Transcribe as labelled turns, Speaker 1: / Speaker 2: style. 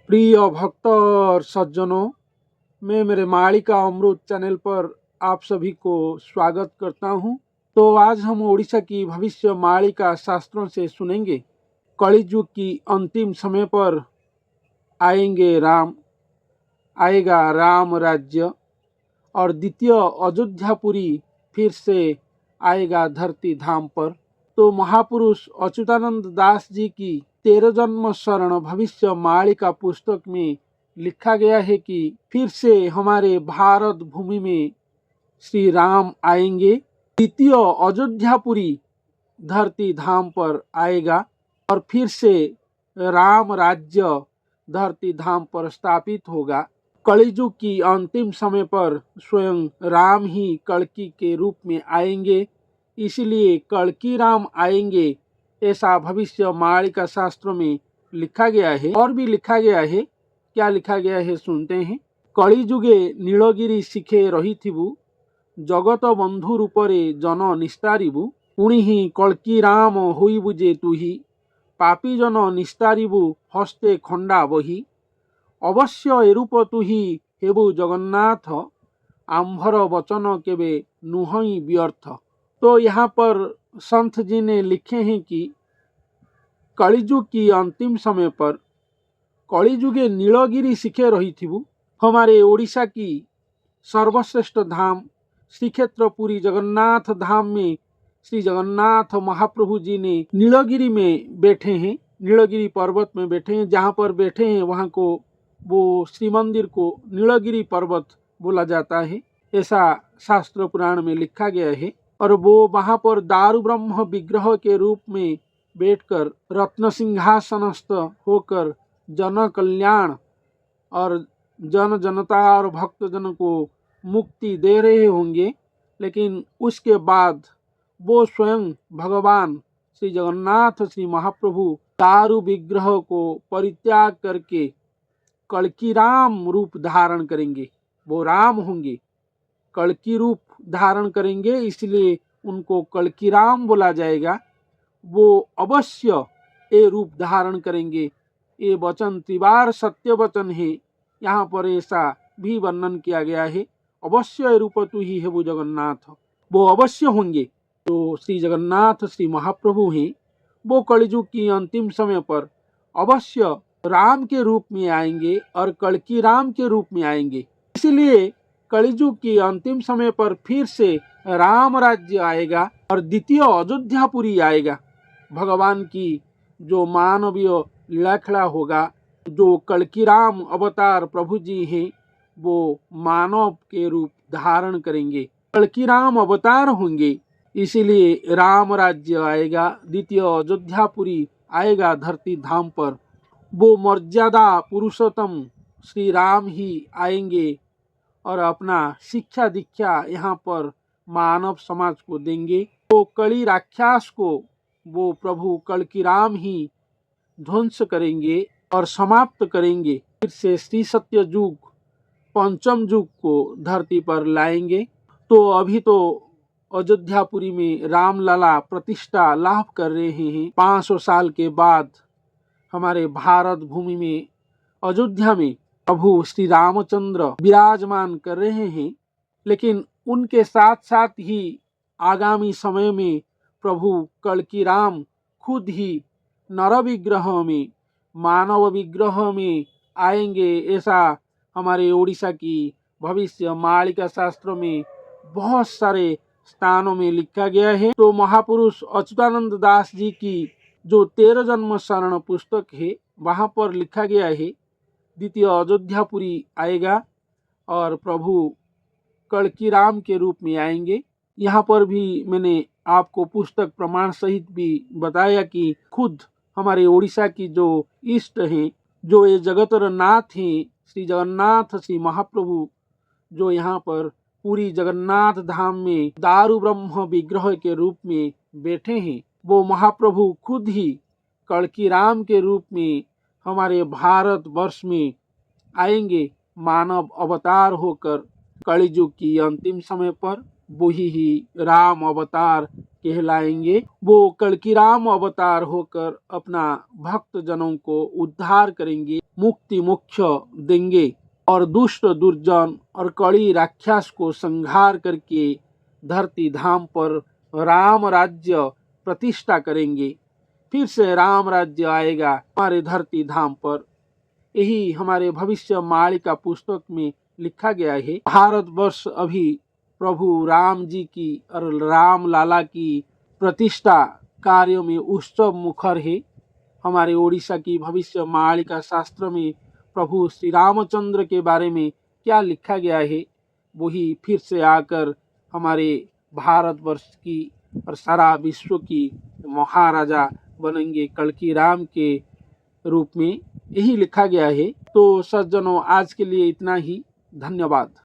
Speaker 1: प्रिय भक्त और सज्जनों, मैं मेरे मालिका अमृत चैनल पर आप सभी को स्वागत करता हूं। तो आज हम ओडिशा की भविष्य मालिका शास्त्रों से सुनेंगे। कलियुग की अंतिम समय पर आएगा राम राज्य और द्वितीय अयोध्यापुरी फिर से आएगा धरती धाम पर। तो महापुरुष अच्युतानंद दास जी की 13 जन्म शरण भविष्य मालिका पुस्तक में लिखा गया है कि फिर से हमारे भारत भूमि में श्री राम आएंगे, द्वितीय अयोध्यापुरी धरती धाम पर आएगा और फिर से राम राज्य धरती धाम पर स्थापित होगा। कलियुग की अंतिम समय पर स्वयं राम ही कल्कि के रूप में आएंगे, इसलिए कल्कि राम आएंगे ऐसा भविष्य मालिका शास्त्र में लिखा गया है। और भी लिखा गया है, क्या लिखा गया है सुनते हैं। कलिजुगे नीलगिरी शिखे रहिथिबु, जगत बंधु रूपरे जन निस्तारिबु, पुणी ही कल्कि राम होइबु जे तुही, पापी जन निस्तारिबु हस्ते खंडा बही, अवश्य एरूप तुही हेबु जगन्नाथ, आम्भर वचन केवे नुहई व्यर्थ। तो यहाँ पर संत जी ने लिखे हैं कि कलिजुग की अंतिम समय पर कलिजुगे नीलगिरी शिखे रहिथिबु, हमारे ओडिशा की सर्वश्रेष्ठ धाम श्रीक्षेत्र पुरी जगन्नाथ धाम में श्री जगन्नाथ महाप्रभु जी ने नीलगिरी में बैठे हैं, नीलगिरी पर्वत में बैठे हैं। जहाँ पर बैठे हैं वहाँ को वो श्री मंदिर को नीलगिरी पर्वत बोला जाता है, ऐसा शास्त्र पुराण में लिखा गया है। और वो वहाँ पर दारु ब्रह्म विग्रह के रूप में बैठकर रत्न सिंहासनस्थ होकर जन कल्याण और जनता और भक्तजन को मुक्ति दे रहे होंगे। लेकिन उसके बाद वो स्वयं भगवान श्री जगन्नाथ श्री महाप्रभु दारु विग्रह को परित्याग करके कल्कि राम रूप धारण करेंगे। वो राम होंगे, कल्कि रूप धारण करेंगे, इसलिए उनको कल्कि राम बोला जाएगा। वो अवश्य ये रूप धारण करेंगे। ये वचन त्रिवार सत्य वचन है, यहाँ पर ऐसा भी वर्णन किया गया है। अवश्य रूप तु ही है वो जगन्नाथ, वो अवश्य होंगे। तो श्री जगन्नाथ श्री महाप्रभु हैं, वो कलियुग की अंतिम समय पर अवश्य राम के रूप में आएंगे और कल्कि राम के रूप में आएंगे। इसलिए कलियुग की अंतिम समय पर फिर से राम राज्य आएगा और द्वितीय अयोध्यापुरी आएगा। भगवान की जो मानवीय लीला होगा, जो कल्कि राम अवतार प्रभु जी हैं, वो मानव के रूप धारण करेंगे, कल्कि राम अवतार होंगे। इसीलिए राम राज्य आएगा, द्वितीय अयोध्यापुरी आएगा धरती धाम पर। वो मर्यादा पुरुषोत्तम श्री राम ही आएंगे और अपना शिक्षा दीक्षा यहाँ पर मानव समाज को देंगे। वो कली राक्षस को वो प्रभु कल्कि राम ही ध्वंस करेंगे और समाप्त करेंगे। फिर से श्री सत्य युग, पंचम युग को धरती पर लाएंगे। तो अभी तो अयोध्यापुरी में रामलला प्रतिष्ठा लाभ कर रहे हैं। 500 साल के बाद हमारे भारत भूमि में अयोध्या में प्रभु श्री रामचंद्र विराजमान कर रहे हैं। लेकिन उनके साथ साथ ही आगामी समय में प्रभु कल्कि राम खुद ही नर विग्रह में, मानव विग्रह में आएंगे, ऐसा हमारे ओडिशा की भविष्य मालिका शास्त्र में बहुत सारे स्थानों में लिखा गया है। तो महापुरुष अच्युतानंद दास जी की जो 13 जन्म शरण पुस्तक है, वहाँ पर लिखा गया है द्वितीय अयोध्यापुरी आएगा और प्रभु कल्कि राम के रूप में आएंगे। यहाँ पर भी मैंने आपको पुस्तक प्रमाण सहित भी बताया कि खुद हमारे ओडिशा की जो इष्ट हैं, जो ये जगतर नाथ हैं, श्री जगन्नाथ श्री महाप्रभु, जो यहाँ पर पूरी जगन्नाथ धाम में दारु ब्रह्म विग्रह के रूप में बैठे हैं, वो महाप्रभु खुद ही कल्कि राम के रूप में हमारे भारत वर्ष में आएंगे, मानव अवतार होकर। कलियुग की अंतिम समय पर वो ही राम अवतार कहलाएंगे। वो कल्कि राम अवतार होकर अपना भक्त जनों को उद्धार करेंगे। मुक्ति मोक्ष देंगे और दुष्ट दुर्जन और कड़ी राक्षस को संहार करके धरती धाम पर राम राज्य प्रतिष्ठा करेंगे। फिर से राम राज्य आएगा हमारे धरती धाम पर। यही हमारे भविष्य मालिका पुस्तक में लिखा गया है। भारतवर्ष अभी प्रभु राम जी की और राम लाला की प्रतिष्ठा कार्यों में उत्सव मुखर है। हमारे ओडिशा की भविष्य मालिका शास्त्र में प्रभु श्री रामचंद्र के बारे में क्या लिखा गया है, वही फिर से आकर हमारे भारतवर्ष की और सारा विश्व की महाराजा बनेंगे कल्कि राम के रूप में, यही लिखा गया है। तो सज्जनों, आज के लिए इतना ही। धन्यवाद।